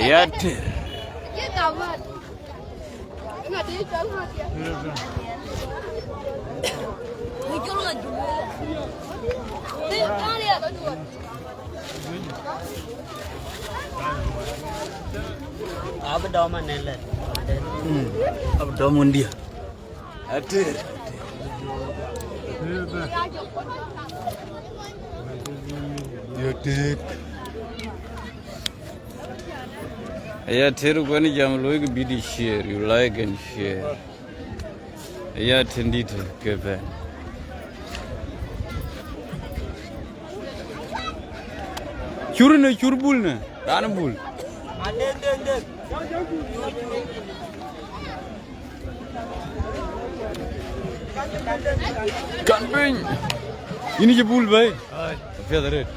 Ater. Abdomen dia. Ater. Ater. Ater ko ni jam loy ke video share, you like and share. Ater ndit ke ba. Churbul na, ranbul. Camping. Ini je bul bay. Feather it.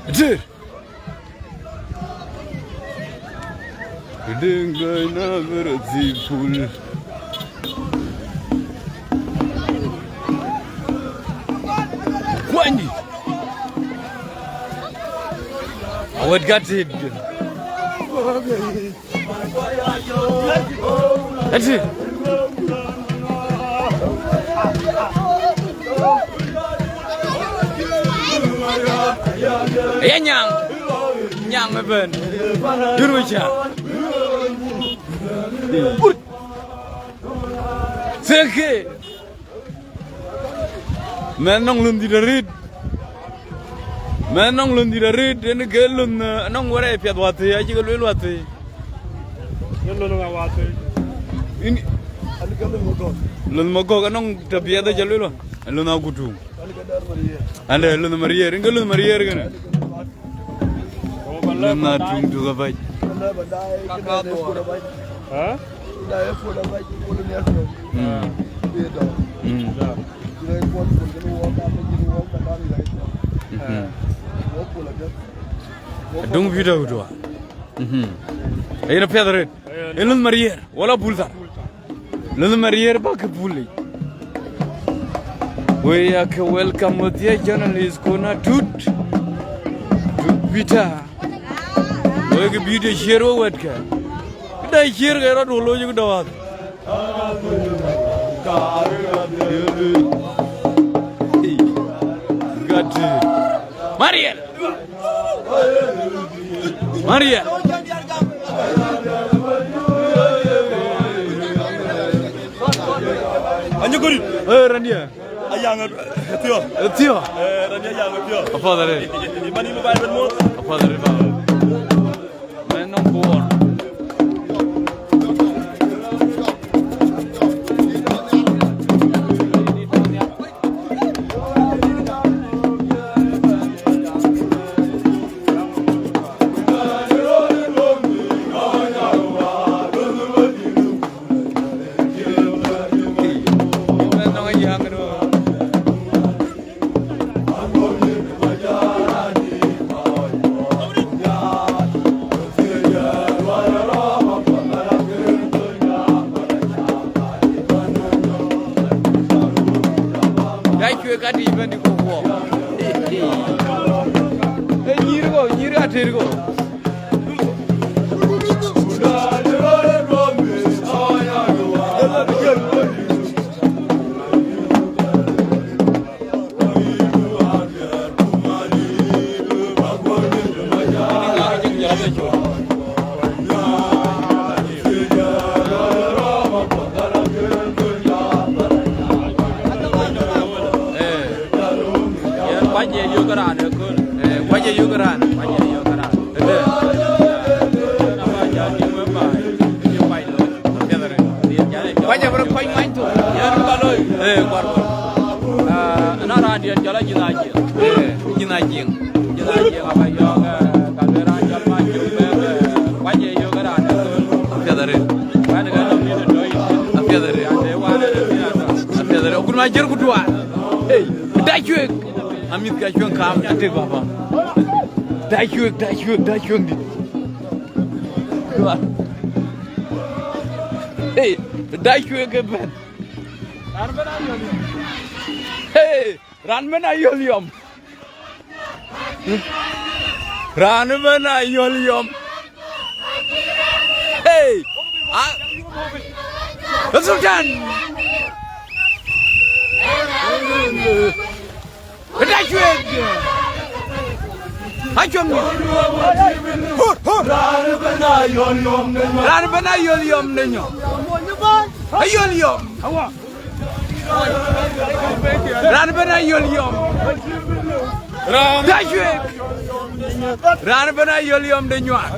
Ater. Dengai na berzi bul. Wani. What got it? That's it. Nyang ben. Juruja. Seke. Menong lundi darit. Menong lundi darit. Ini gelun nong wara piat wate aja kalau wate. Gelun nggak wate. Ini. Lun mogok anong tapi ada jalur lo. Lun aku tu. Anda lun Maria. Ini lun Maria kan? Lun natung juga baik. Hah? Dung video tu. Ini apa dah? Ini Maria. Wala pulsa. Lun Maria pakai pulai. We are welcome with the journalist kona tut bita. We ke video share wat ka. Kita share kera dulu juga dawat. Gati. Maria. Maria. Anjur kuri. Randia. Ayang Tio. Tio. Randia ayang Tio. Apa dah? Di mana mobile benmu? Apa dah? Menong bor. Dachuek ati ibendi ko wo. Nyiri Ater go. Wajah yugaran. Wajah berapa main tu? Ya kalau baru. Nara dia jalan jenajing. Jenajing apa yoga? Kamera jalan maju. Wajah yugaran. Apa dari? Mana kan ni doi. Apa dari? Ada wana ada. Apa dari? Aku majer kedua. Dachuek. Amit kacuan kam Ater bapa. Dachuek di. Dachuek ke ben. Ranmen ayol yom. Ranbana Yolium. Hey, the Sultan. The Dachuek. Ranbana Yolium. Ayolium. Ranbana Yolium. Dachuek. Ranbana Yolium de Juor.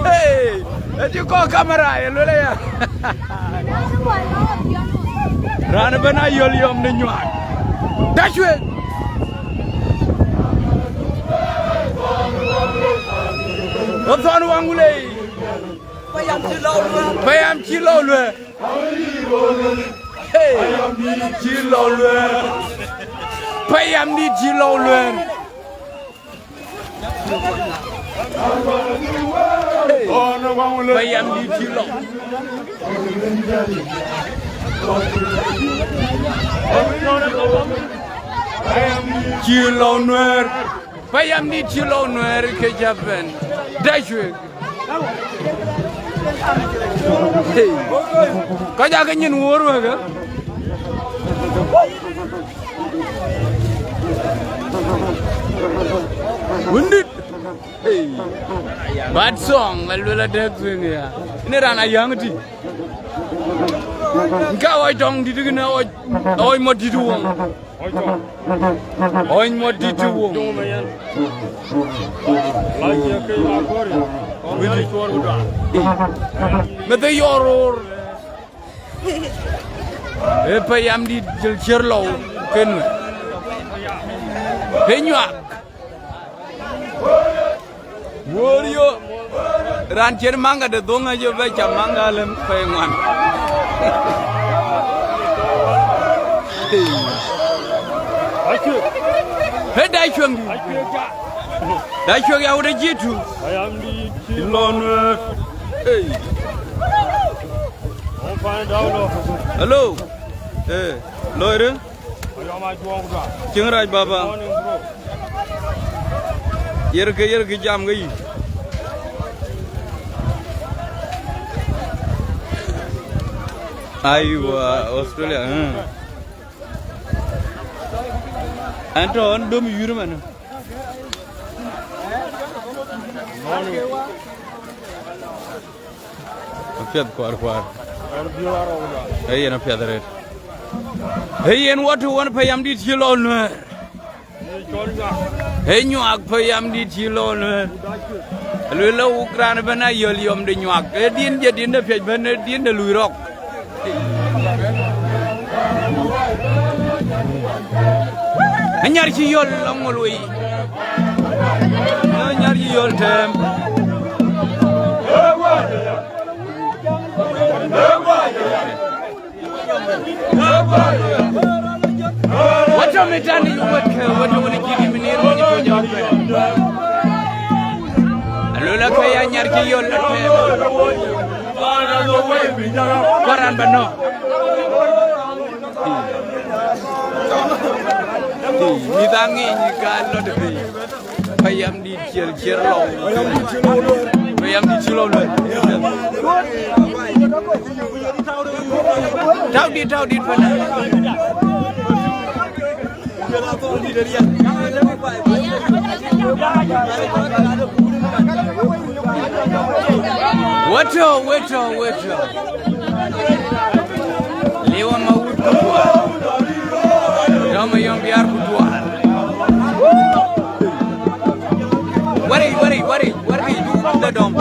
Hey, you call camera, Lola. Ranbana Yolium de Juor. Dachuek. What's on Wangule? Bayam Chilo. Hey, Chilo. Bayam di Chilo. Bayam di Chilo. Chilo Nuer. Bayam di Chilo Nuer ke Japan. Dachuek. Hey, kau jaga nyen war waga. Wundit. Hey, bad song. Lalu Dachuek ya. Ini rana yang ti. Kau ay dong di tu kena ay mod di tu wong. Ay mod di tu wong. Lagi ke akor ya. Willy Juor udah. Mete yoror. Payam di Cerlo ken. Penyuak. Wario. Rancer mangga de donga je baca mangga lem penguan. Dachuek. Dachuek ya udah jitu. Ayam di Cilon. Hey. Hello. Lawyer. Cingrai baba. Yer ke jam gay. Aywa Australia. Anton dom yuru mana? Fiat kuar. Hey, na fiat red. Hey, and what you want payam di Chilo Nuer? Hey, Juor payam di Chilo Nuer. Lula Ukraine bana Yolium de Juor. Din je din de fiat bana din de luirok. Anyar ci yol longolui. Anyar ci yol tem. What am I done? What do you want to give me near when you put your friend? Lula kaya anyar ci yol tem. Koran bano. Ni tangi ni kalau tu, payam di Cerlo, payam di Cilo lu. Tahu di mana? Water. Lewan mau kedua. Nama yang biar kedua. Wari, the dom.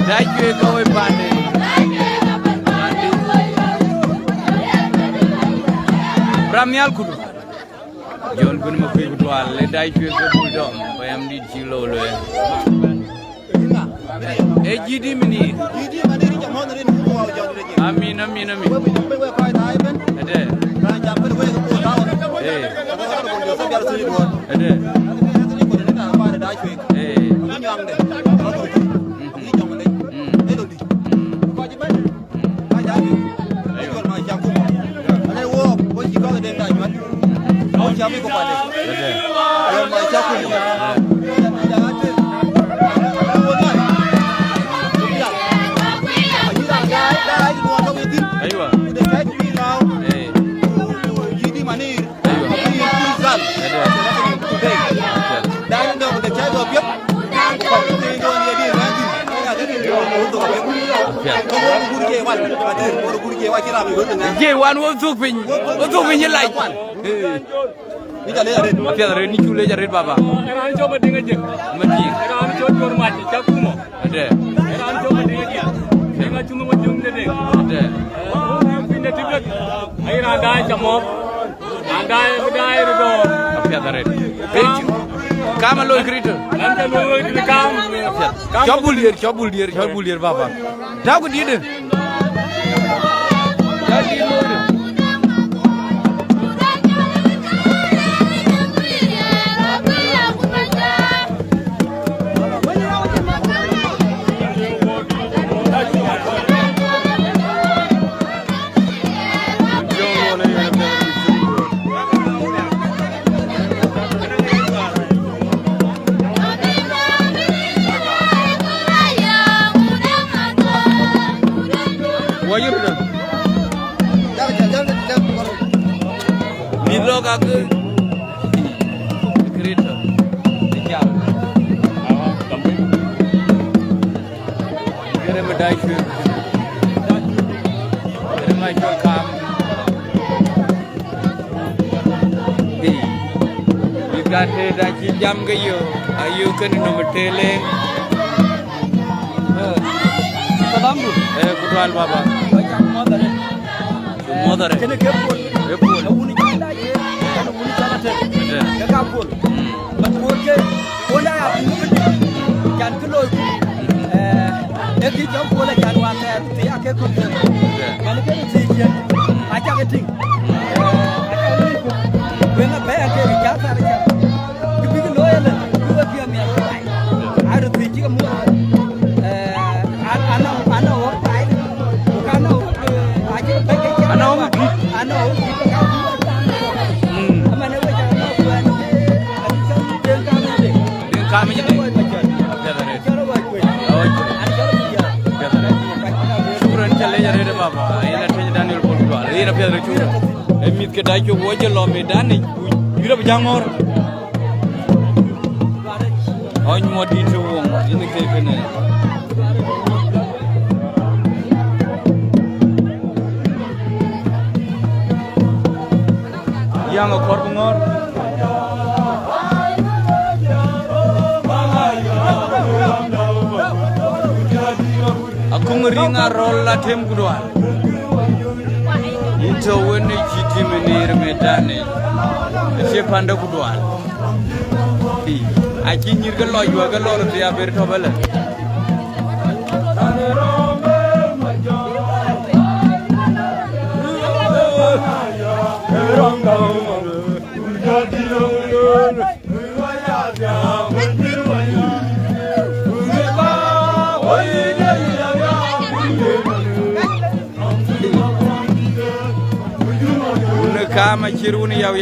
Dachuek kau pande. Bramial kudu. Jon kun mo kuy kudual le Dachuek ko buldom bayam di jilo le. Jidi mini. Jidi mani ri jamon ri ko wa jon ri. Amin. We kai thai ben. Ade. Ra jam ben we ko taw. Ade. Dachuek. Nyang de. Siapa kau pandai? Yang macam aku ni. Jangan tu. Dah dua tahun ini. Aywa. Udah saya curi lau. Jadi mana? Tapi Izan. Dah ni dah udah saya dua biar. Kau ni dua ni dia nanti. Ada ni untuk apa? Kau guru kewan. Ada guru kewan kira apa? Kewan untuk pin like. Ini dah ada. Mafia ada ni cule jaret baba. Era coba dengan je. Mati. Era coba Juor Mach cakumo. Ada. Era coba dengan dia. Dengan cuma macam ni deh. Ada. Pindah Tibek. Air anda camok. Anda budaya itu. Mafia ada red. Kamu lo kerita. Nanti lo itu kam. Cobul dia baba. Tahu ke dia deh. Jadi lo deh. Wajib dah. Jangan. Nilo kaki. Kereta. Dijam. Kira Dachuek. Kira macam kam. Ikate dah jam gayo. Ayu kan nombor tele. Salambu. Kudual baba. Mother. Kena kepul. Uni kita ye. Kalau uni cara tu. Kita kepul. Betul ke? Ola aku kan kelo. Nanti jam pola kan wasa. Tiada kepul. Kalau kita sih, aja keting. Aja ni. Bukan bayar ke jasa aja. Tapi kalau loyal, dua dia mian. Ada tinggi kamu. Anak orang lain. Bukan aja pakai. Anak kita mana wajah anak buat ni. Kami jadi. Syukuran cale jadi deh bapa. Ini nanti Daniel pun jual. Ini nanti ada syukur. Emit ke Dachuek wajah lo medan ni. Jura berjangor. Oh ni mau dijual. Ini kena. Yang akor bengor. Aku ngeringa rolla tem kuduan. Itu wene citi menir medane. Siapa anda kuduan? Aci nyirga loy juga lor dia bertobel. kama chiruni yaw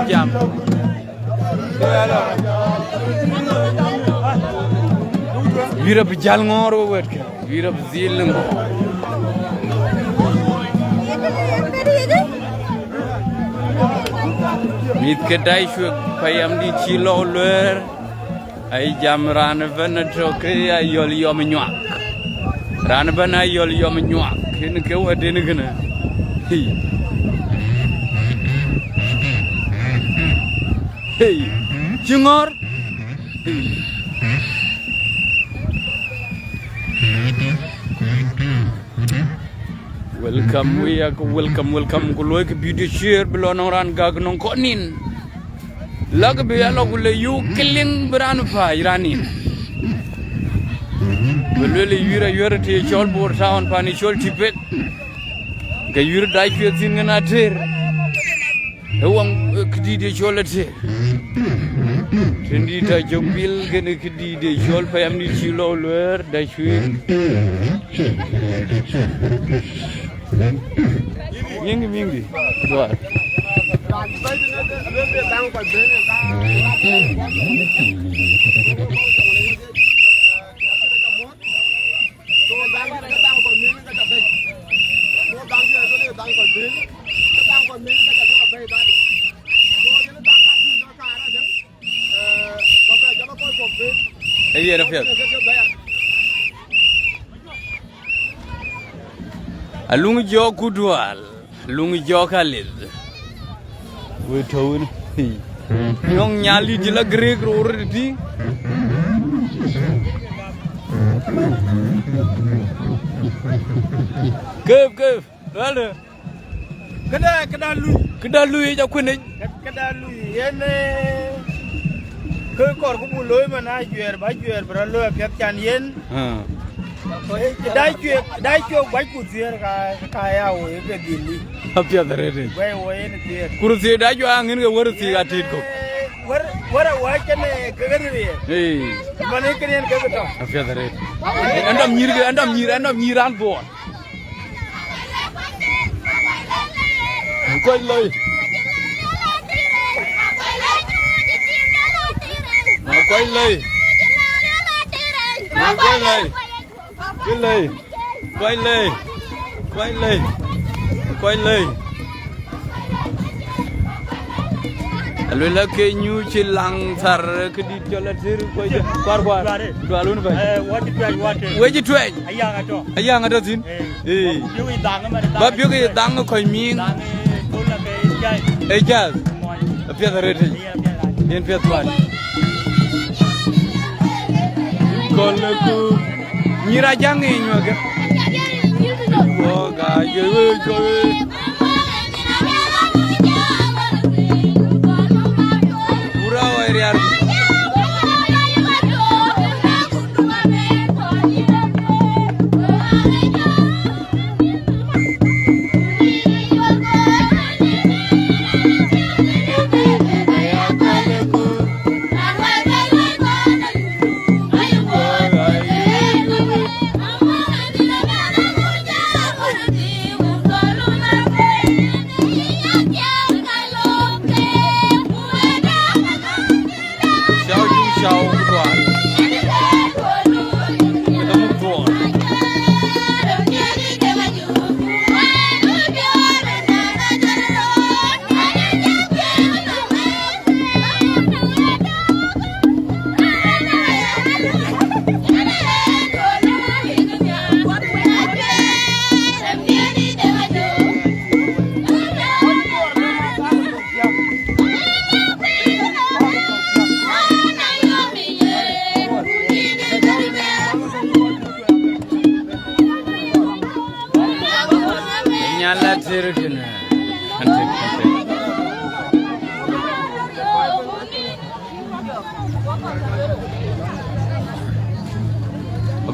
jam Vira bijal ngoro wetka vira bizilung mit ke Dachuek payam di chilo ler ay jam ran van troke ay yol yom nyak ran van ay yol yom nyak ken ke wadene gna hey jingor welcome kuloy ke video share belon ran gag non konin lag be yalo kule yu killing bran fa iranin belele yura te chol bor town pani chol Tibek ga yura Dachuek sin ngana Ater ewang kidi de chol Ater tendi ta jombil gene kidi de chol payam ni chilo ler Dachuek mingi doar Iya Rafiat alung jo kudwal lung jo khalid we tawun nyong nyali dila greg rordi kev wala kada lu ja kune kada lu yene ke kor ku buloy mana juer bra lo pet chan yen Dachuek bai ku tier ka ya wo ke dili apya darede bai wo yen tier kursi Dachuek angin ke warsi atit ko war wa kene ke gari mane kenen ke to apya darede andam nyiran bon koy loy quay lê Alo la ke nyu ci lang sar ke di jola dir ko kwar do alun ba waji tuaj aya nga do tin ba biyo ke dang ko min jazz apia rete en pia twan kolku nyira jange nyoga ga ye ko pura wa real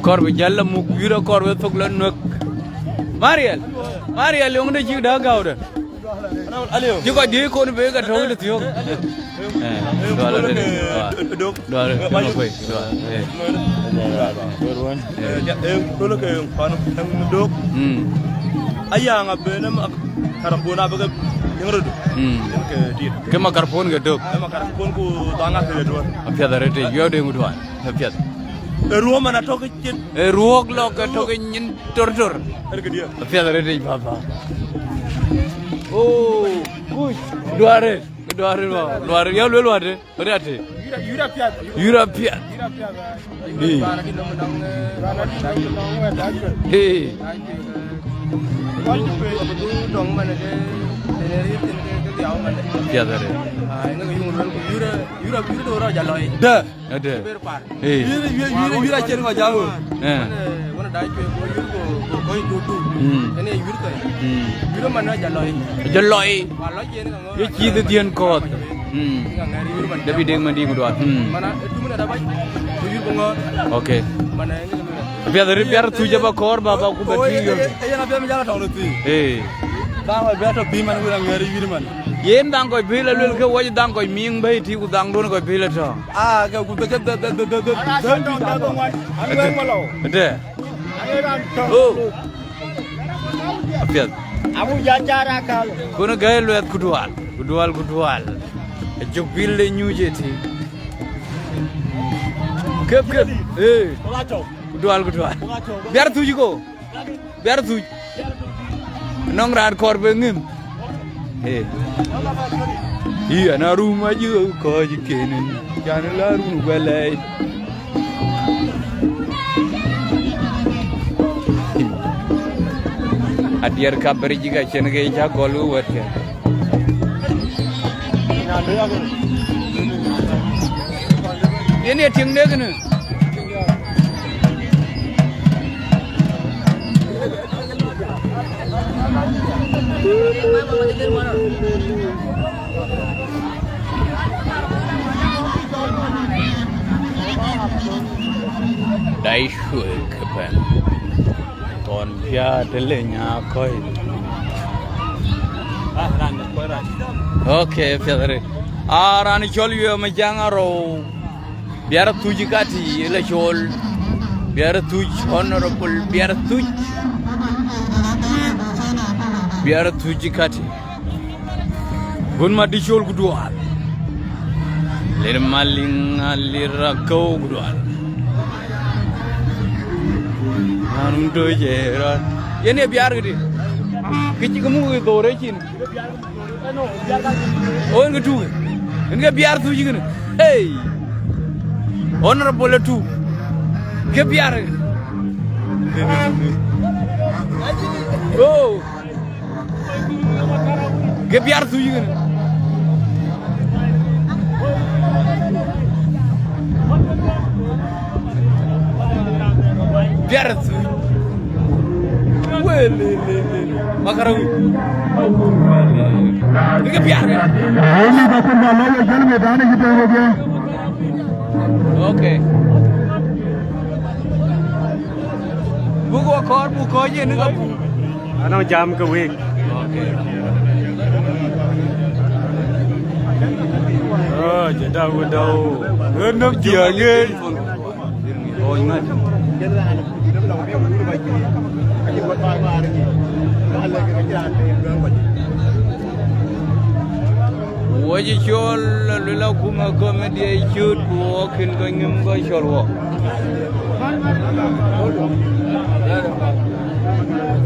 korbe jalla mu yura korbe fogla nok Mariel yong de jig da gawda aliyo jigo de ko be ga tawle tiyo Dua le dok dua le dua koi dua dulu ke panu dok ayah ngabena karapona baga yang redu ke dia ke makarpon ke dok makarpon ku tangah ke dua apia darete yo de ngudwan apia ruo mana to ke ruok lo ke to ke nyin tor ke dia apia darete baba oh push dua re ya lu ade berate yura pia dong mana ke pia dare yura dora jaloi da ada yura cer ngo jago mana dai ko dudu ene yura mana jaloi walo jen ngo ye chi de dien kot tapi deng mandi ngudwa mana itu mana dapat yura ngo okay mana biar tuja ba kor baba ku bati yo yang apa menjaga tahu tu bang biar tu biman gua ngari yura man yen dang koy bila lul ke waji dang koy ming bay ti ku dang don koy bila to ke ku bekat ada oh apiat aku jajar akal kono gay luat kudual juk bil le nyuje ti kep kudual biar tuju ko biar tuj nong rar kor bengim iya na rumah juga kau jikinin jangan lalu balai adiar kabar juga cina kayak jago luar ya ini ting deh kan Dachuek ben ton pia delenya koi okay fiadare arani chol yo ma jangaro biar tuji kati le chol biar tuj honorable biar tuji kati gun ma di chol gudwal ler maling alira kau gudwal anum do jera yene biar gede kici kamu ke dore cin oh ngedu nge biar tuji gene hey honorable tu ke biar oh ke biar tuji gene biar tu wele makarawi ini biar ini bakal malam jal मैदान gitu हो गया okay buku akor buku aja ini kapu ana jam ke week okay oh jeda udah enak dia ngen oh ingat waji chol lula kuma komedi shoot walking going him go chol walk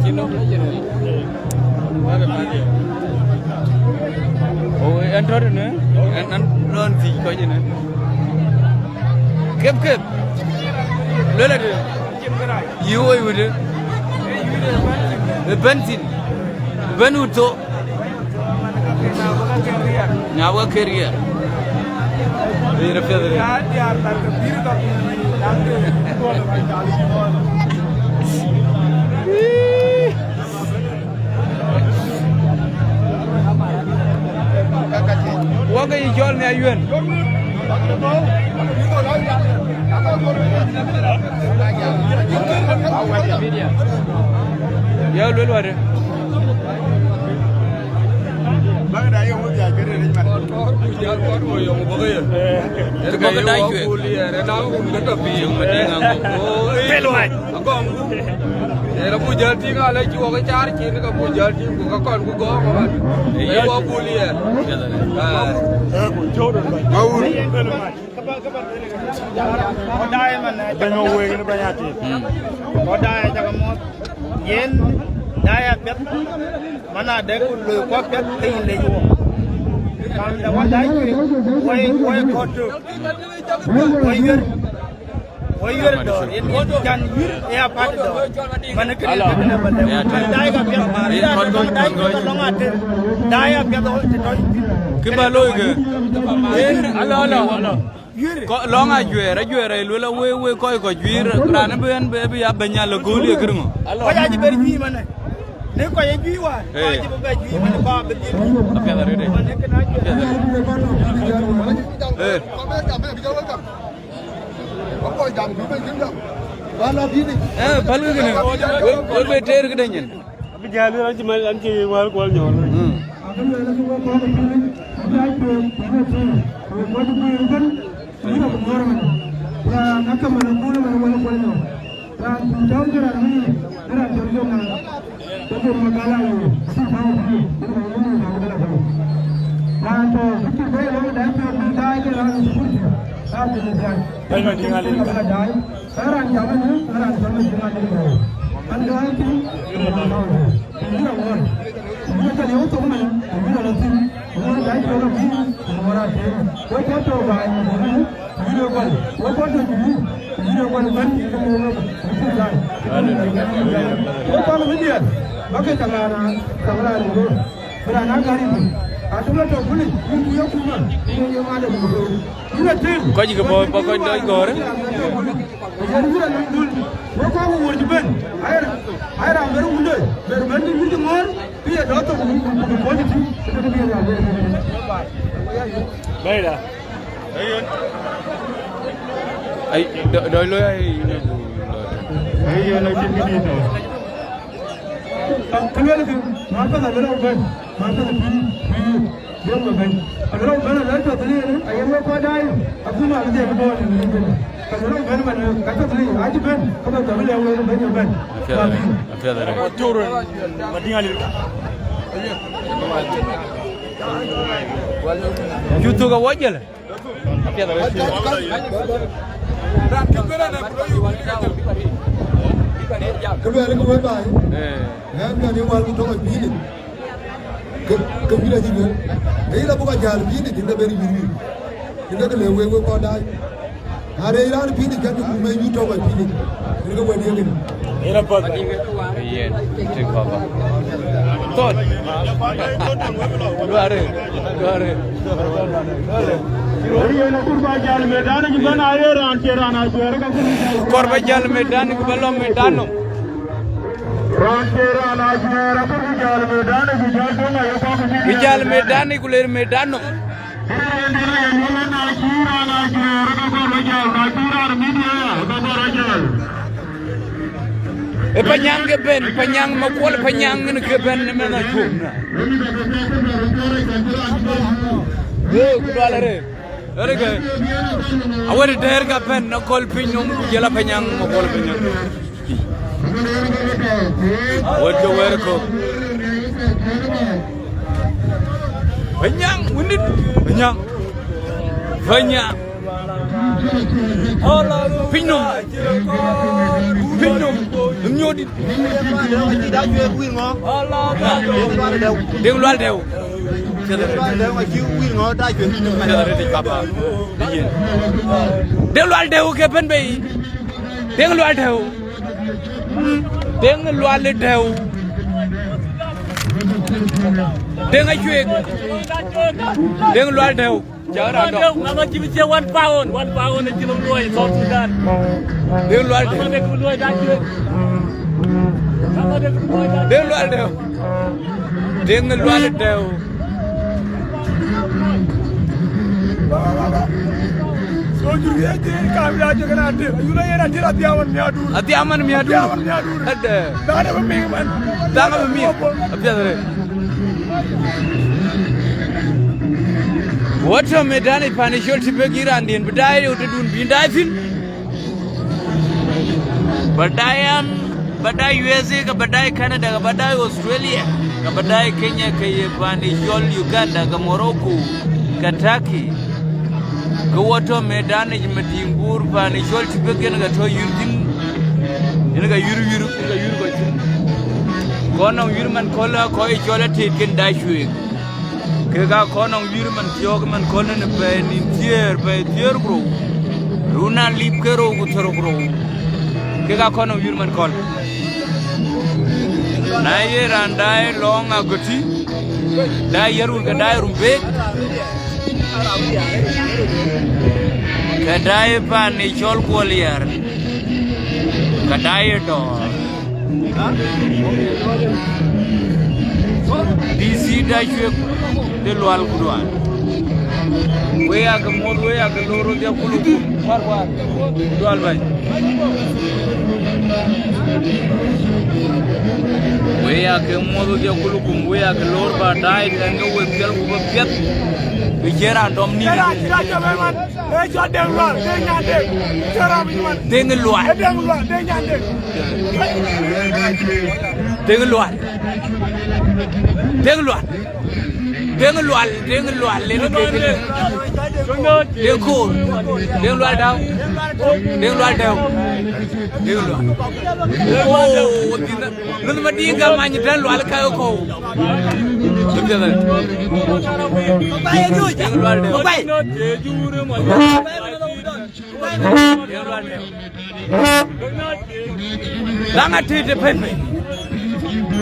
chino oh enter ne and non fi ko ne kep lula de you with it benzin benuto nyawa career ini fiadare waga yijol ne ayuen ya lulu ada bang dah yang mau jaga ni mana ada kulo kuat tinggi lagi. Kalau dah wadai tu, woi kotor, woi do. Ini kan ya pada do. Mana kena benda. Wadai kan biar mari. Wadai kan long ada. Wadai biar do. Kembali ke? Alo. Kok long ajuera lula we koi juir kerana ben ya banyak lagoli kerungu. Kau jadi beri mana? Ni kau yang jual, kau jadi beri mana kau beri? Apa yang ada? Mana kena jual? Balu kena. Kau beter kena nyen. Tapi jalan aja malam je wal nyol. Kau juga bawa kau dah igor. Baiklah. Ay, dolo ay. Ayo lagi ni tu. Kembali ke mana dah berlalu kan? Mana dah dia bukan. Kalau mana dah tadi ni, ayam kau dah. Aku nak dia berbuat ni. Kalau mana kata tadi, aja kan? Kau dah boleh awal kan? Apa ada? Turun. Madingan ni. Jutu ka wajal. Apa ada? Kembali ke mana? Yang ni wal itu kan bini. Kembali juga. Ini lah bukan jalan bini, kita beri bini. Kita tu lewe kau dah. Ada iran bini kan tu main itu kan bini. Ini kau buat dia ni. Ini apa? Iya, cek apa? Tot. Dua hari. Korban medan juga na air ranceran ajuara kan. Korban medan ke belum medano. Ranceran ajuara korban medan juga dong ayo kau. Bijal medan ku ler medano. Penyang ke ben, penyang makul penyang ni ke ben mana tu. Kedua lare. Lare ke? Awal daher ka ben nakol pinyong jela penyang makul penyang. Awal jawar ko. Penyang, unit penyang. Penyang. Pinyong. Nyodi. Deng luar deu. Deng luar deu ke pen bei. Deng luar deu. Deng luar deu. Deng Dachuek. Deng luar deu. Jangan ada. Nama cipta 1 pound ni cuma luai South Sudan. Deng luar deu. Nama dia luai Dachuek. Nama dia luai Dachuek. Deng luar deu. Deng luar deu. So juga je kami aja kena ada. Yuna yang ada hati aman miadu. Ada. Tak ada pemimpin. Tak ada pemimpin. Apa ada? Water medani panishol Tibek Iranian, but I would do be diving. But I USA, but I Canada, but I Australia, but I Kenya, panishol Uganda, Morocco, Kentucky. Go water medani Matimbur, panishol Tibek and Gato using in a Yuru. Kono Yurman Kola, Koi Jola taken Dachuek. Kega kono Yurman Jogman Konan by Nintier by Tiergro. Runa Lipkero Gutorogro. Kega kono Yurman Kol. Nayer and die long agoti. Die Yerunga die Rubek. Kadai Panichol Qualier. Kadai door. DC Dachuek de Lual Kuduan. We are the more way at the Loro de Kuluku. Dualbay. We are the more de Kulukum. We are the Lord but died and go with Gelb. We hear and Domini.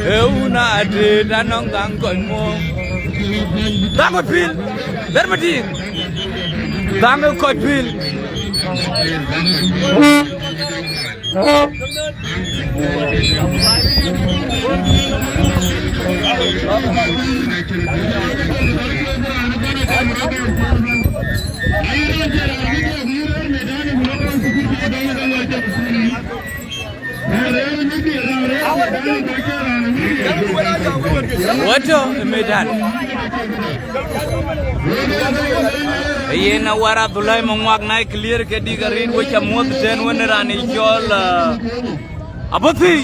Una ade danong dang koin mo. Dang pil, dermati. Dang koin pil. Wato medan. Yena wara Abdullah mangwak nai clear ke di garin wo chamot ten wenrani chol abati.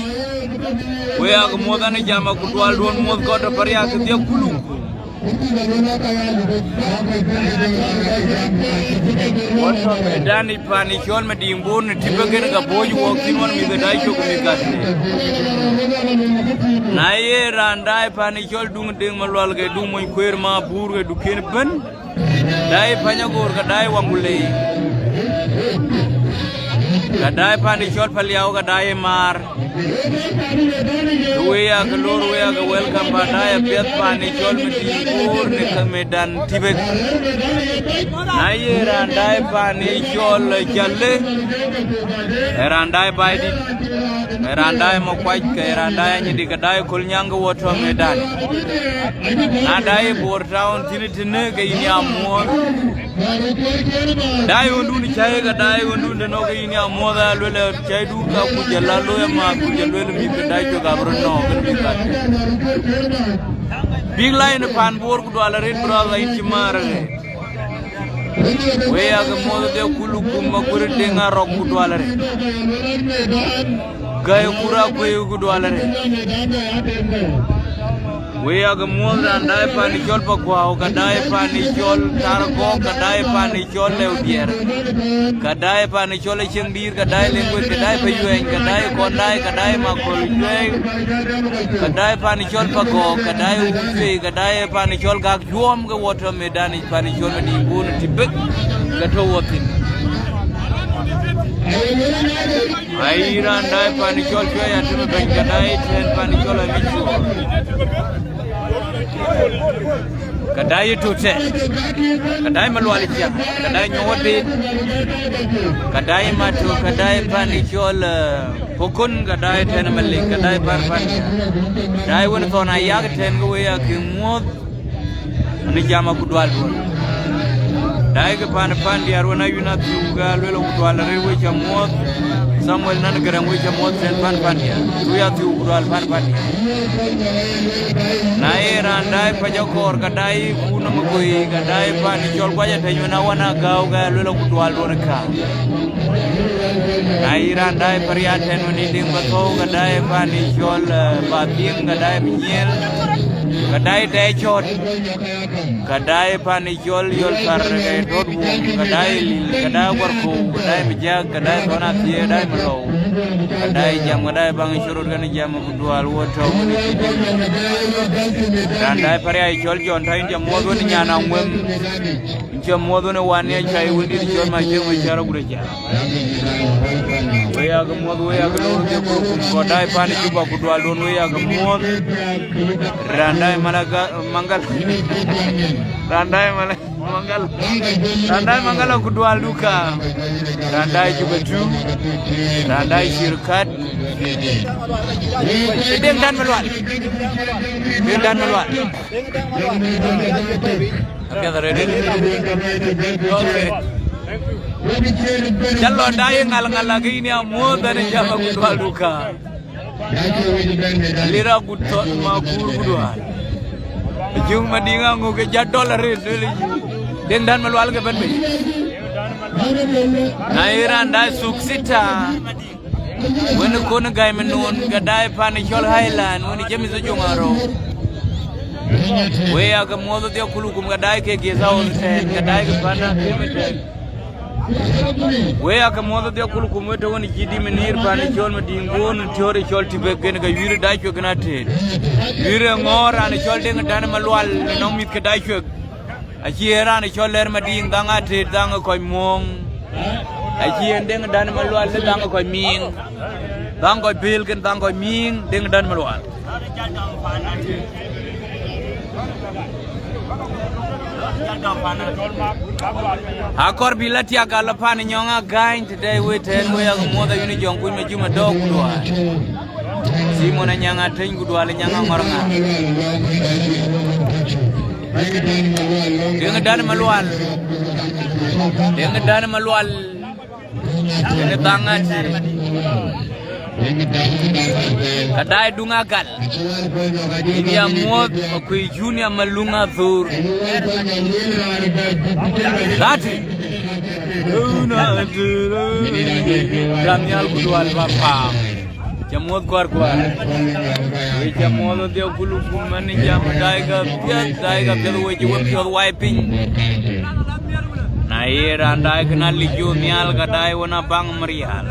We ag modani jama kutwal don mod kota paria ke dia kulu. Wato medan ipani chol medimbun Tibek ga boy wokin wan mi dai chok mi kasne. Naye randai panichol dung ding malwal ke dung moy kwer ma bur ke duken ben dai panyagor ka dai wangulei ka dai panichol paliao ka dai mar duya ka lor duya ka welcome pa dai pet panichol medibur ne ka medan Tibek naye randai panichol challe randai baidi Randai makwaj ke randai nyidi kadai kulnyanga wato medan. Nadai Bor town tini ke ini amor. Dai undu ni chai kadai undu deno ke ini amor da lele chai du ka kujala lo ya ma kujalo le mi kadai jo gabro no kan. Big line pan Bor ku ala red brother ichimar. We aga modo de kulukum magure denga rok ku ala red. Gaya kura kuyu kudu alare. We aga muda andai panichol pakwa, kadai panichol tarko, kadai panichol leudier, kadai panichol cengdir, kadai lengwe, kadai payueng, kadai kondai, kadai makoljueng, kadai panichol pako, kadai ufi, kadai panichol gak juam ke water medani panichol medibun Tibek gato watin. Airan dai panichol cuy ya tu kadai ten panichol amicu. Kadai itu cek, kadai maluali cek, kadai nyotin, kadai matu, kadai panichol pukun, kadai ten malik, kadai parpan, kadai wan kau naik ten gue ya kimut, ni jama kudwal pun. Dai ke pan dia rona yuna juga lelo kudwal rewe jamot. Samuel nan garang we jamot sen pan dia. Tu ya tu kudwal pan dia. Naira Randai Pajokor, Kadai, Punamukui, Kadai Pani Jol Guayatayuna, Gauga, Lula Kutual Luraka. Randai Pariatan, when eating Bato, Kadai Pani Jol, Batin, Kadai Miel, Kadai Dachot, Kadai Pani Jol, Yolkar, Kadai Worku, Kadai Mijak, Kadai Donati, Kadai Malo, Kadai Jam, Kadai Bang Shurgan Jam Kutual Water. Randai Paria Jol John Time Jamodun Yana Wim Jamodun 1 year child will be Juor Mach with Jarabuja. We are the Mod, we are the Kodai Panicuba Kudualun, we are the Mod Randai Mangal Randai Mangala Kudualuka Randai Jubatu Randai Shirkat Deng Dan Malwan Okay, ready? Okay. Jallo dai ngal lagi ini more than jama kudwal duka. Lira gutto ma kur kudwal. Jung madinga ngoge jadol re den dan malwal ke ban be. Nairan dai suksita. When ko na gay menon gadai pani chol highland when jemi so jongaro. We are the mother of Kulukum Gadai Gezao and Gadai Pana Limited. We are the mother of Kulukum when Gidi Menir Panichol Madingon and Tori Chol Tibek and Gayuri Dachuek and Ater. Yuri more and a Cholding and Danamalwal, Nomi Dachuek. A cheer and a Choler Madin, Dangate, Danga Mong. A cheer and Danamalwal, Danga Ming. Danga Bilk and Danga Ming, Ding Danamalwal. Akor bilati agalapani nyonga gain today we ten we are more than you jong kun majuma dog dua. Simona nyanga ten gudwa le nyanga ngornga. Dengan dan malual. Dengan tangan. Kadai dungagal. Ini amot kui junior malunga thur. Dati. Damial kudwal bapa. Jamot kuar. Jamot dia kulu kumani jam daiga piat wajib wiping. Nair andai kenal lijo mial kadai wana bang merial.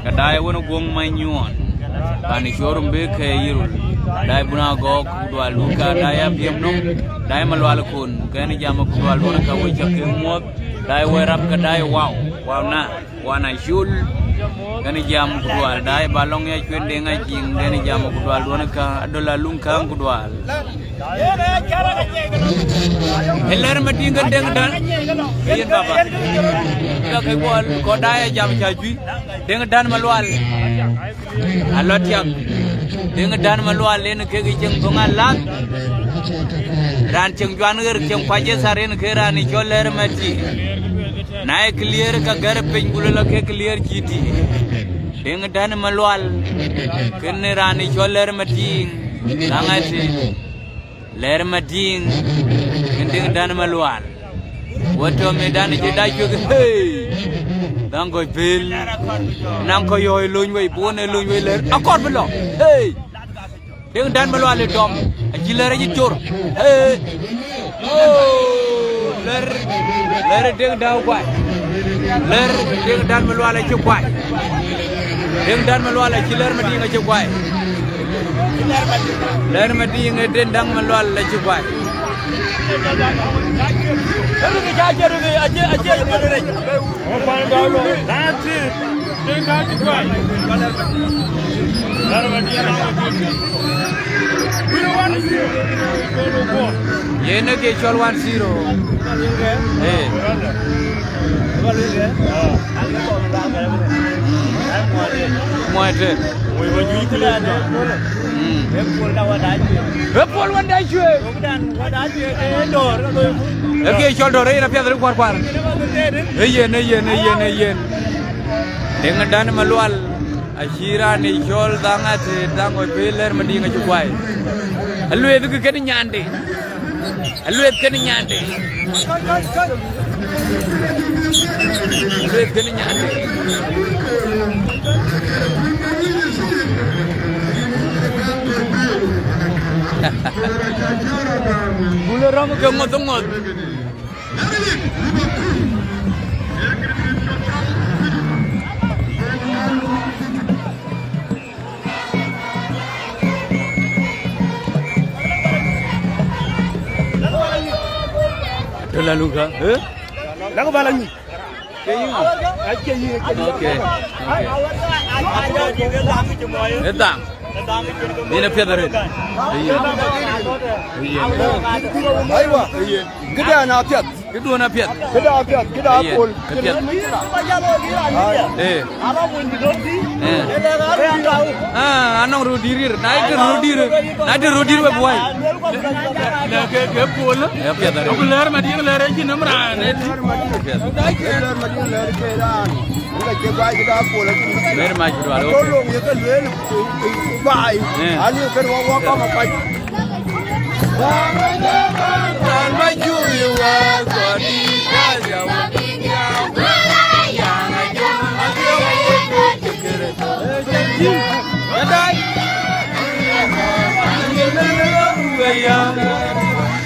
Kadai wana gong manyuan. Kani shorum beke irul. Dai buna gok kudwal luka dai abiam nom. Dai malwal kun. Kani jama kudwal wana kawai caking mot. Dai werap kadai wow. Wow na. Wana shul. Kani jam kudwal. Dai balong ya cuen dengai jing. Kani jama kudwal wana ka adola lungkang kudwal. Heller mati gendeng dan. Iya bapa. Kita kewal kodai jam cajui. Dengan dan malual. Alot yang dengan dan malual ini kegijeng pengalat. Ranceng juan ceng paje sarin kerani joler mati. Naik clear ka garpeng bulala ke clear kiti. Dengan dan malual. Kene rani joler mati. Langati. Ler mati. Dengan dan malual. Wato medan jeda juga. Hey. Nangko bil, nangko yoy lunjway, buone lunjway ler. Akor belum. Hey, dengan dan malu ale dom. Ajiler aja jor. Hey, oh, ler dengan Dachuek. Ler dengan dan malu ale Dachuek. Dengan dan malu ale ajiler mati dengan Dachuek. Ler mati dengan dendang malu ale Dachuek. Lalu kita ajar ni, ajar mana ni? Oh, pandai lo. Nanti, dengar juga. Lalu dia nak. Ye nak ke chol 1-0. Eh. Muat. Oi, baju itu dah ada. Bepol wan Dachuek. Dor. Okay, chol dor ina piadar kuar. Eyen. Dengan dan malual. Ashira ni jol dangate dango beler madinga jukwai. Alwe du ke nyande. Alwe ke nyande. Alwe ke nyande. Bule ram ke ngot. Lalu kan? Lagu balani. Okay. Datang. Ini piada red. Aywa. Gida na piat. Kedua na piat. Gida apol. Piat. Anong rudirir. Naik rudir buai. ke pol Ya piada red. aku ler ma dia ler ki namra ne Mer maju dulu. Tolong ya kan luen bai. Ani kan wa ka ma pai. Dan maju ya kodi jauh.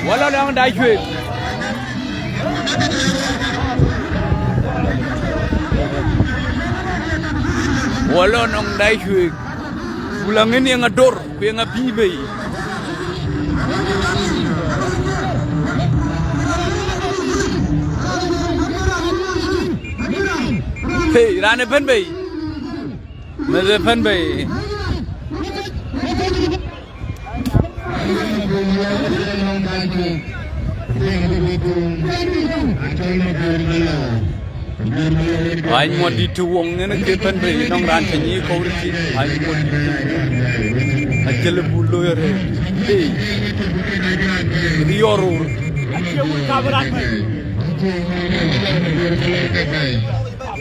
Wala lang Dachuek. Wala nang Dachuek. Ulangin yang ador, yang apibe. Hey, rane pen bay. Meze pen bay. Anh muốn đi tuồng nên cái phần bể nông ran thành như câu được anh muốn đi anh chơi là bù lôi rồi đi rồi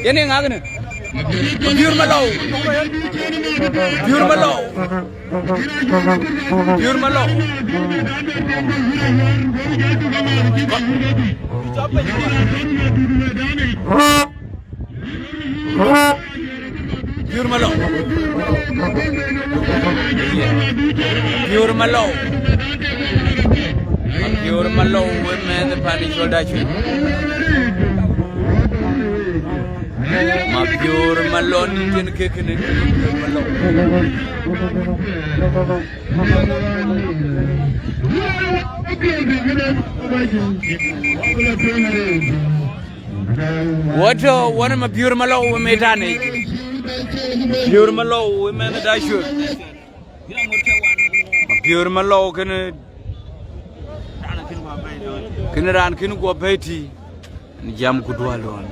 cái này ngã cái này Juor Mach Juor Mach Juor Mach women the panic soldier Juor Mach tin ke kene What one of my Juor Mach women tane Juor Mach women the Dachuek Juor Mach kene ran kene go beti ni jam ku dwalon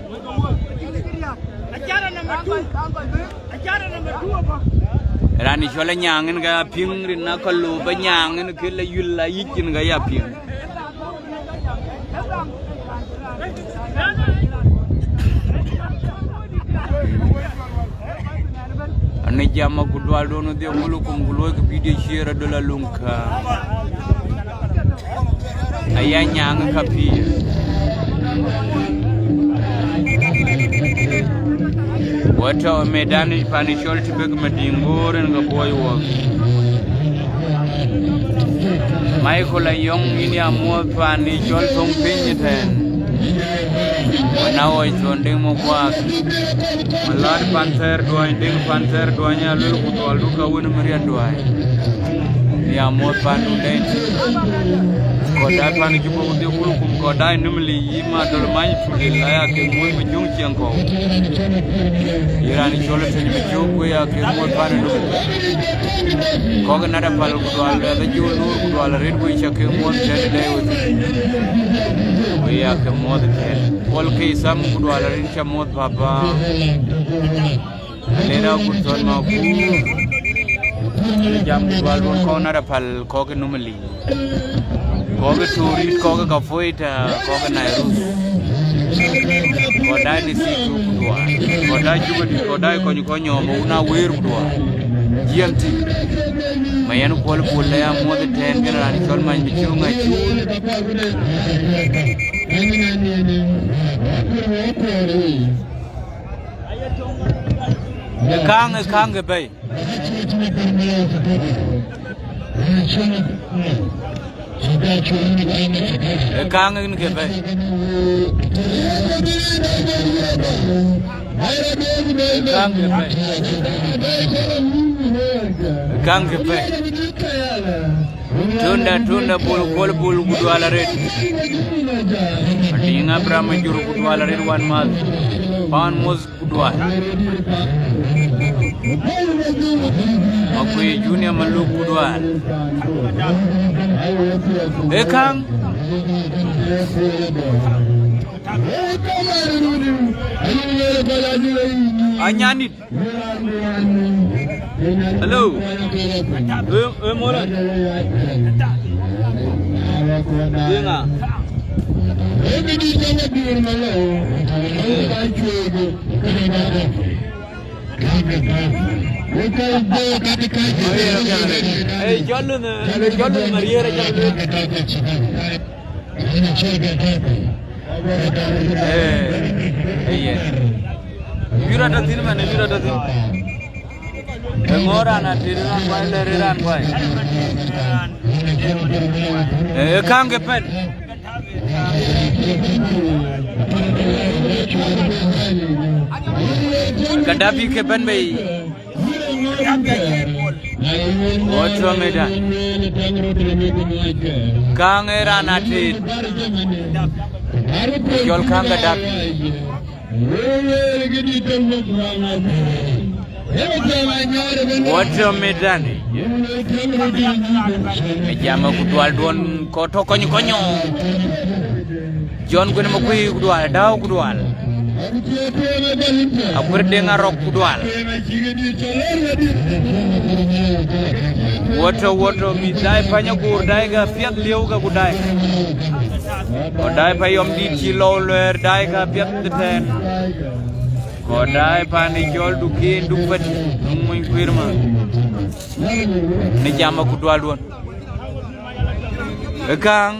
Rani chola nyangin ga ping rin na kallo ba nyangin ke la yulla yikin ga ya ping Ani jama ku dwalon de mulukum gulo ke video share do la lunka Aya nyang ka pi Wata medani panishol Tibek madingore nga boy work Michael Ayong ini amua panishol tong pinjiten Wanawa ichonding mo kwak Malad panser duanya lulu kutual duka wina merian duay Ni amua pandu denti Kodai pani jupo ude kulukum kodai numli yima dolmai tuli laya ke mui mjung chiangko Irani chola tani mjung ya ke mui pani numli Koga nada pala kudwala da juo nur kudwala red boy cha ke mui tani day ya ke mui tani Pol ke isam kudwala rin cha mui papa Alera kudwala ma ku Jam kudwala ko nada pala koga numli Koga turit, koga kafoita, koga nairus Kodai ni situ kudua. Kodai juga di kodai konyo mau na wer kudua. GMT. Mayan pol ya mo de ten kana ni chol man bichu ngachu. Kang ke bay. Kang ni ke bay. Kang ke bay. Tunda bulu kudu ala red. Adinga brahma juru kudu ala red wan mal. Pan mus kudu ala. Makui junior malu kudu ala. Kang. Anyanit. Hello. Mola. Dengar. Jalan Maria jalan. Jura datin mana jura datin. Dengoran adiran bai leriran bai. Kang kepen. Kadapi kepen bai. Otro medan. Kang eran atit. Jol kang kadapi. Otro medan. Jama kudual don koto konyo. John guna makui kudual dau kudual. Aku dengar rok kudual. Woto midai banyak kudai ga piak liu ga kudai. Kudai payom di kilo ler dai ga piak teten. Kudai pani jol dukin dupet nungguin firma. Ni jama kudual duan. Kang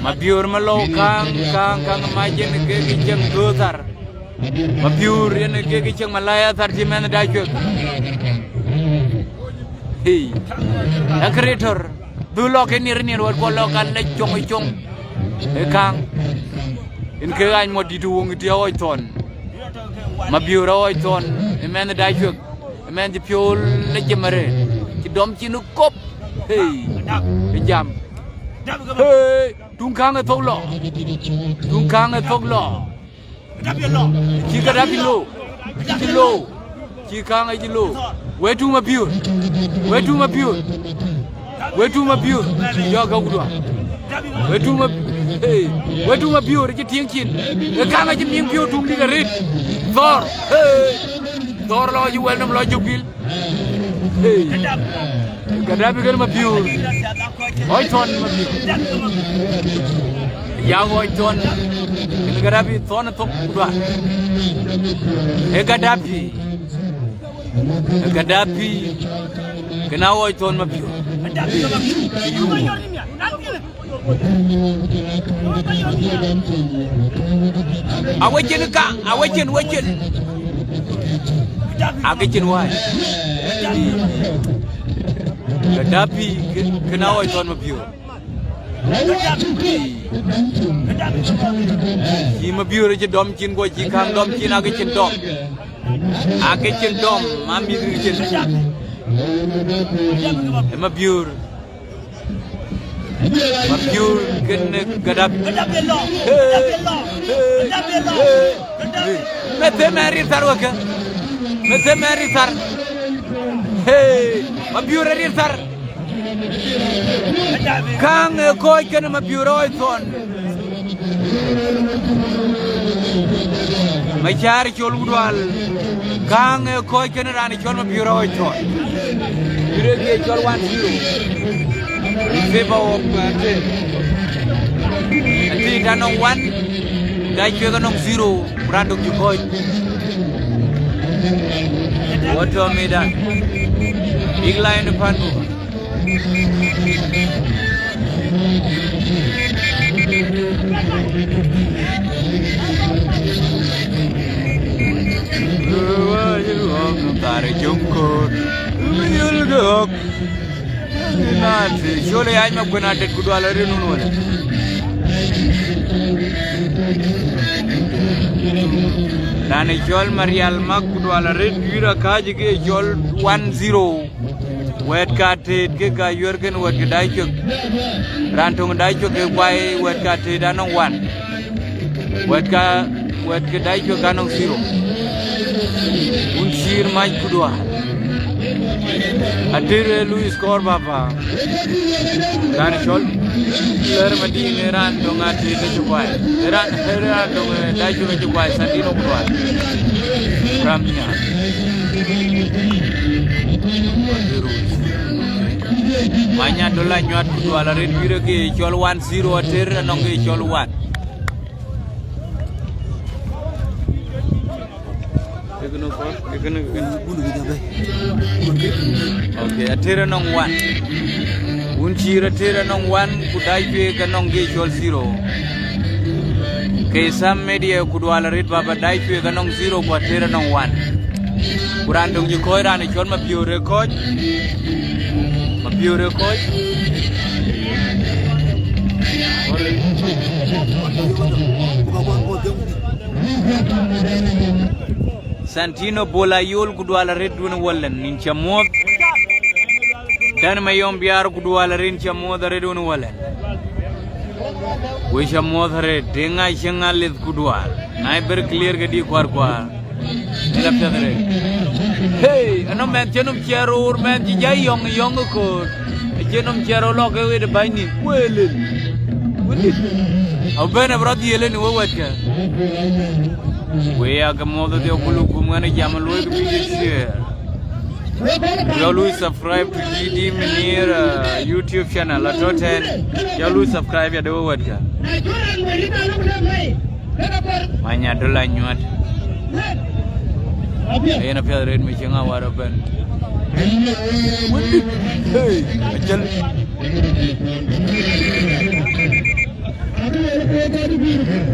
Mabiur malo kang majen ke kijeng dotar. Mabiur yen ke kijeng malaya tar jimen Dachuek. Hey. Creator. Bulok ni wal kolokan le chong. Kang. In ke an modi duung di oiton. Mabiur oiton men Dachuek. Men di piol le jemare. Dom chinu kop. Hey. Jam. Hey, tungkang thok lo. Chika dapi lo. Chika ngai lo. Where to Mabiur? Yo ga gudwa. Where to Mabiur ji tieng chin. Ka ngai ji tieng piu tung di garit. Thor. Hey. Thor lo ji wel nam lo jubil. Hey. Kadapi kan Mabiur. Oiton Mabiur. Yang oiton. Kadapi thon thok kudwa. Kadapi. Kena oiton Mabiur. Awajen ka, awajen. Awajen wai. Kadapi kena oiton Mabiur. Ki Mabiur je dom chin go chi kang dom chin age chin dom mami chin. Mabiur kena Kadapi. Mete meri tarwaka. Hey, Mabiur rir tar. Kang koi kena Mabiur oiton. Machari chol udwal. Kang koi kena rani chol Mabiur oiton. Yuregi Jol 1-0. In favor of Ater. Ater Danong 1. Dachuek Danong 0. Brandon Juor. Water Medan. Big line depan tu. Tarik jungkut, yulgok. Nanti, jole aja mak guna adet kudu alari nunu. Nani jol Marial mak kudu alari dira kaji ke jol 1-0. Wet katet ke gayur kan wet kedai cuk. Rantung kedai cuk ke bay wet katet danong 1. Wet kedai cuk danong 0. Unsir mai kedua. Ater lu skor bapa. Dan shol. Ler madi neran dong ater ke cukai. Neran dong dai cuk ke cukai. Santino kedua. Ramnya. Banyak dolar nyuat kedua lari biru ke jol 1-0 Ater nong ke jol 1. Okay, Ater nong 1. Uncir Ater nong 1 kudai ke nong ke jol 0. Kesam media kedua lari bapa dai ke nong 0 ku Ater nong 1. Kurandung jukoi rani jol ma biu record. Pure coach. Santino Bolayol kudwala red dun wallen nincha mod. Dan mayom biar kudwala red nincha mod red dun wallen. Wisha mod red denga shengal lid kudwal. Nai ber clear ke di kwar. Nilap red. Hey, ano man jenum chero man jijai yong ko. Jenum chero lo ke we de bani. Welin. Au bena brati yelen we watka. We aga modo de okulu kumane jam lo ke bi share. Jalu subscribe to GD Menir YouTube channel atoten. Jalu subscribe ya de we watka. Manya dola nyuat. Ayah nak pergi red macam awak apa? Hey, macam.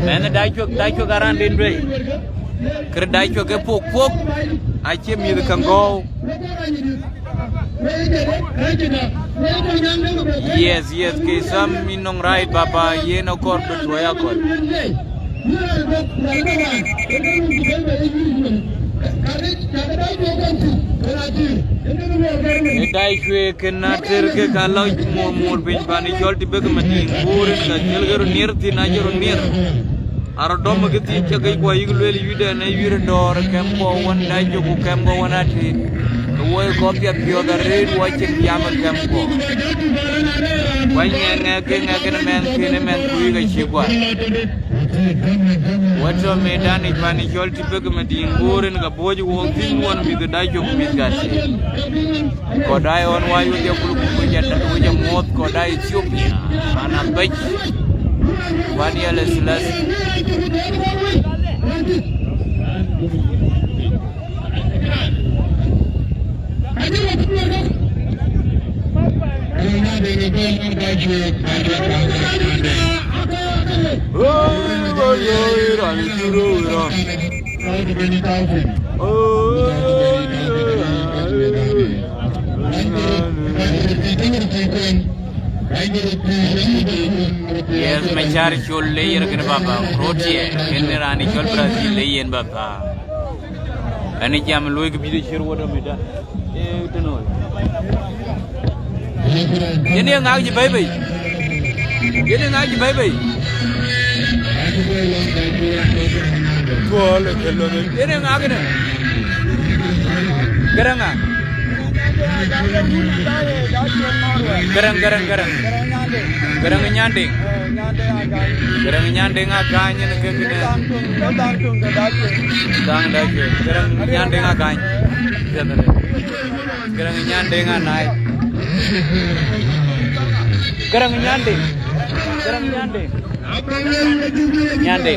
Mana Dachuek karan dendwe. Ker Dachuek ke pok. Aceh milik kanggo. Yes, kesam minong right bapa ye no kor berdoa kor. Dachuek kena terke kalau mur bin pani jol Tibek Field Bor ka jelgaru nirti najaru nir arodom gati chagai ko igulel yuda na yure dor kempo wan Dachuek ku kempo wanati wo ko pia pio da red watching yaman kempo wanya ngake men ku ga chigwa wato medani pani jol Tibek Field Bor ka boji wo tin won mi Dachuek mi gasi kodai on wayu dia kulu janda wajah mot kodai Ethiopia anak baik wani ala silas Yes, mencari chol layer kena bapa, roti kena rani chol Brazil layer bapa. Ani jam loy ke bidu shiru wada meda. Itu nol. Jadi yang ngaji bayi. Boleh kalau ni. Jadi yang ngaji ni. Geranga. Gerang nyanding. Gerang nyande ngakanya nekene. Dang Dachuek. Gerang nyande ngakanya. Gerang nyande nganai. Gerang nyande. Nyande.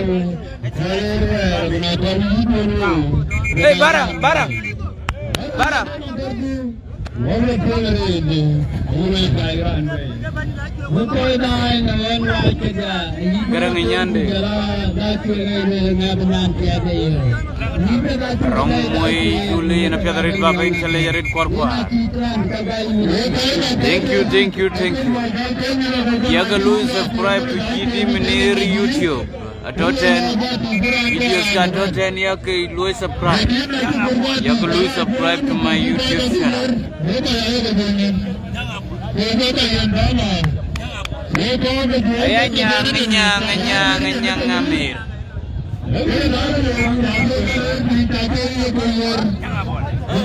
Hey, barang. Gerang nyande. Romoi Juli na piadarit baba inshallah yarit korkwa. Thank you. Yagalu subscribe to GD Menir YouTube. Atoten videos ka atoten yagalu subscribe. Yagalu subscribe to my YouTube channel. Ayanyang ngamir.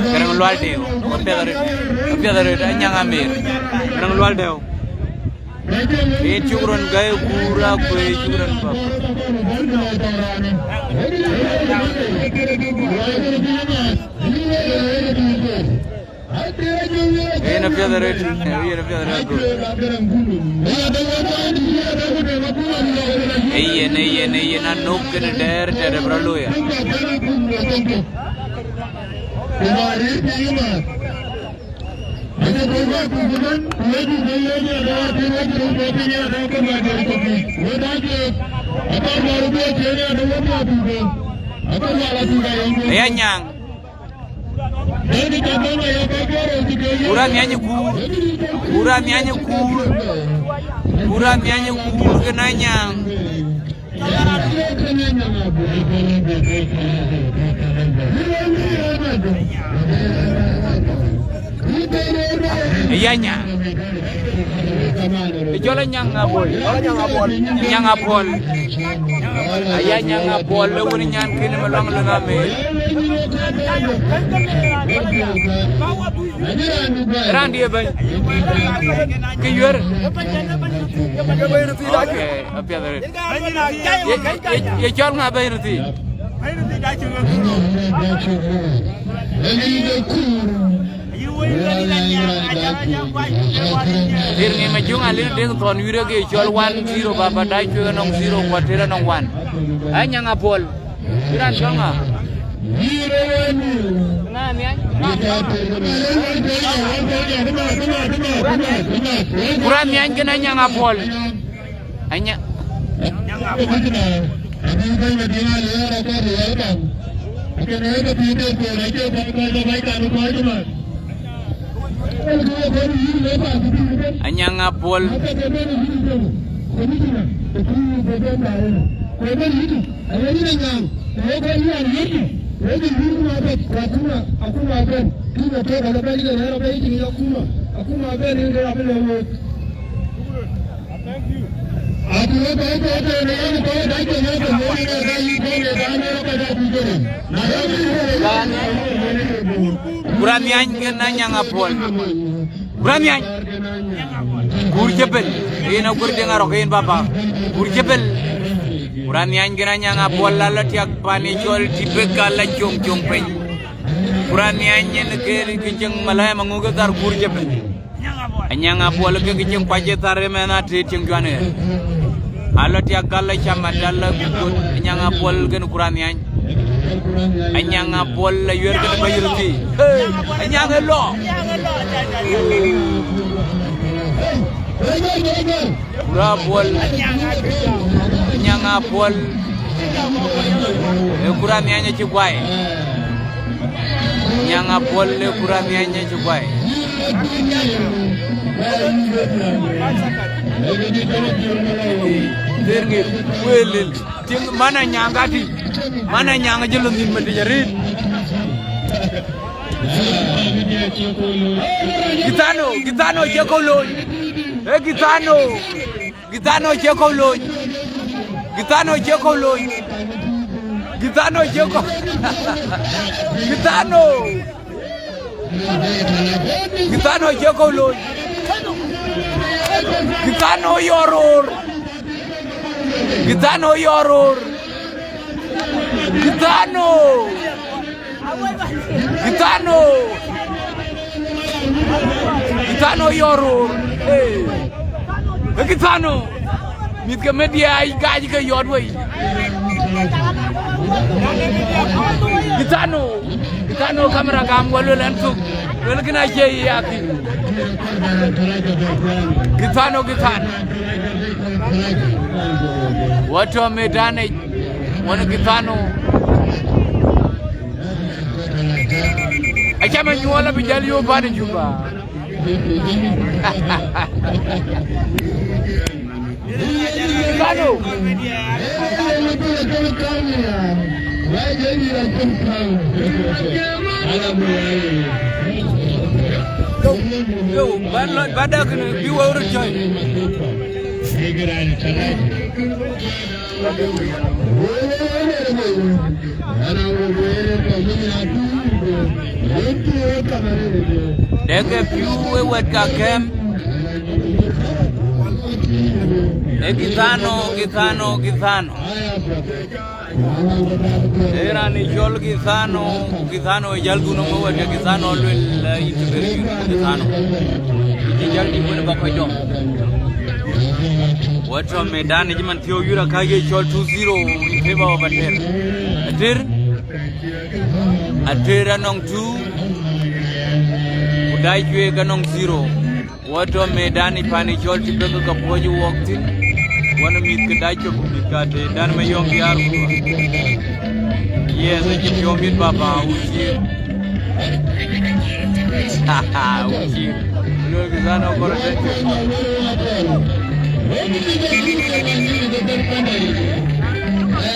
Kerang luar deo, apa ada anyang ngamir. Kerang luar deo. Cukuran gaya pura kue cukuran bab. Ini piadarit aku. Iya na nuk kena der berlalu ya. Ayah nyang. Kurang nyanyi kur kena nyang. Iya nyang. Ijola nyang ngapol. Ayah nyang ngapol lu ni nyang kini melong lengame. Rang dia bang. Kiyur. Okay, apa ada? Ye jual ngapain nanti? Dir ni majung alin deng ton wira ke jual 10 bapa Dachuek nong 0 kuatera nong 1. Hanya ngapol. Kiran jual ngah? Nah ni ay. Kurang ni ay kena hanya ngapol. Hanya. Hanya ngapol. Kuranian kena yang ngapol. Kuranian. Kurjebel. Ina kur dengar rokain bapa. Kurjebel. Kuranian kena yang ngapol lalu tiak pani jual Tibek kala jong pen. Kuranian yang negeri kejeng malai mengugat kurjebel. Anyang ngapol ke kejeng pajet tare mana kejeng juane. Halo tiak kala camat dalam kut anyang ngapol ke Kuranian. Anyang ngapol la yuer ke bayurti. Anyang elo. Kurapol. Anyang ngapol. Kuraniannya cukup. Anyang ngapol kuraniannya cukup. Terngit, welil. Mana nyangati? Mana nyang aja lu nimba dijarin? Gitano cekolon. Gitano cekolon. Gitano yoror. Gitano yoror. Gitano. Gitano. Gitano yoror. Hey. Gitano. Mit ke media ai gaji ke yodway. Gitano kamera kam walo lentu. Wala kina jeyi yaki. Gitano. Watu wamedane wana Gitano. Achama nyuola bijali yo bani juba. Gitano. Yo, bada kena biwa urut joy. Deke biwa wat kakem. Gitano. Era ni jol Gitano jalgu no mo wata Gitano lel itiberi Gitano. Jal di mun ba ko jom. Wato medan jiman Theo yura kage jol 2-0 in favor of Ater anong 2 udai jwe kanong 0. Wato medan ipani jol Tibek ka poju waktin. Wana mit ke Dachuek mit ka te dan me yong yar ko. Yes, I keep your meat baba uchi. Uchi. Lo ke sana ko rete.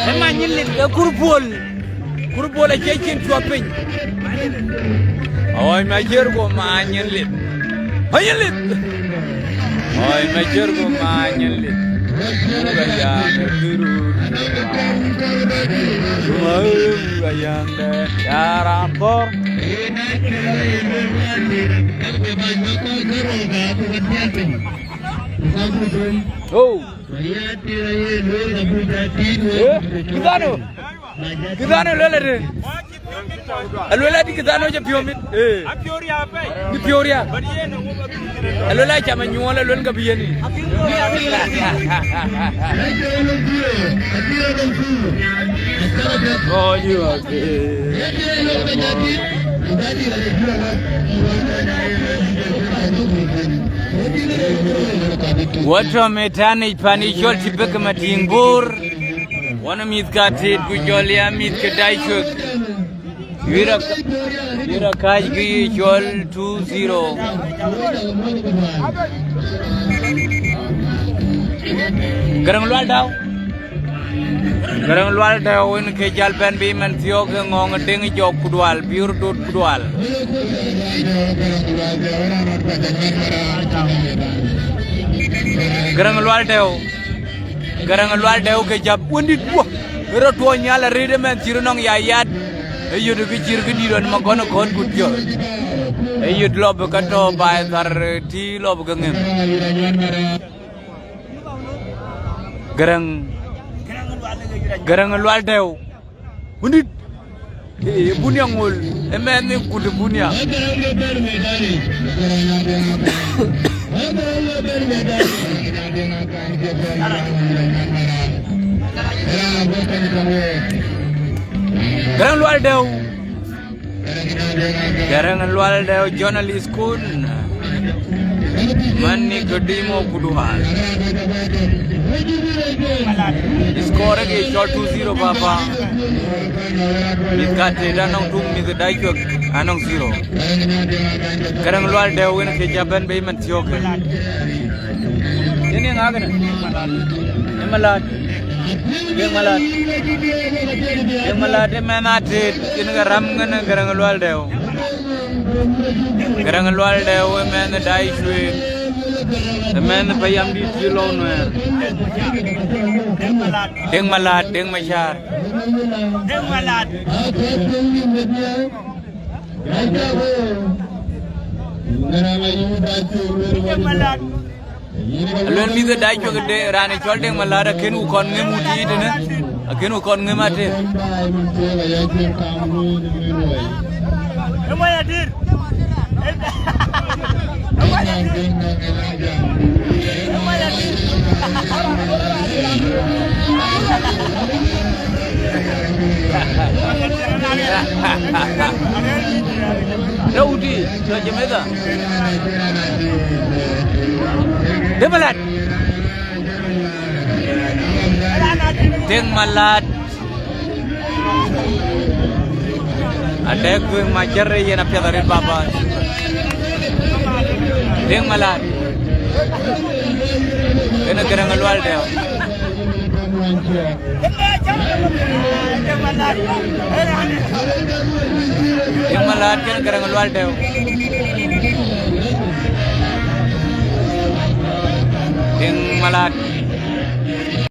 Ema nyilit ke kurpol e kekin tuapin. Oy ma jergo ma nyilit. Hayilit. Oy ma jergo ma nyilit. Oh, Gitano lele. Alola di Gitano je piomit. Di Pioria. Alola chama nyuola lon ka biyeni. Oh, you Wato metani pani jol Tibek Field Bor. Wana mitkati kujolia mitke Dachuek. Yura kaj gi jol 2-0. Garang lual daw in ke jalpen bi man Theo ke ngong ding jok kudwal biur dut kudwal. Garang lual daw ke jab undit buah. Ero tuo nyala rede men tirunong yayat. Ayo de kecir ke di don makono kon kutjo. Ayo lob ka to ba tar ti lob ka ngem. Garang lual daw. Undit. Bunya ngol. Emen ni kudu bunya. Garang lual daw journalist kun. Mani kedimo kuduhal. Skor ke shot 2-0 papa. Mitkate danong tung mit Dachuek anong 0. Garang lual daw in ke jaban be man Theo ke. Ini ngagana. Malat. Yang malat menate ini garam ngana garang lual daw men Dachuek men payam di jilon wer deng malat deng machar Alwen mi the Dachuek de rani cholding malara kenu kon ngemuti de ne kenu kon ngemate Emaya dir. Daudi Jamaica Demalat Deng malat ada gue majar ya na piadarin baba Deng malat kena kena ngelual deh Deng malat kena kena ngelual deh Deng malat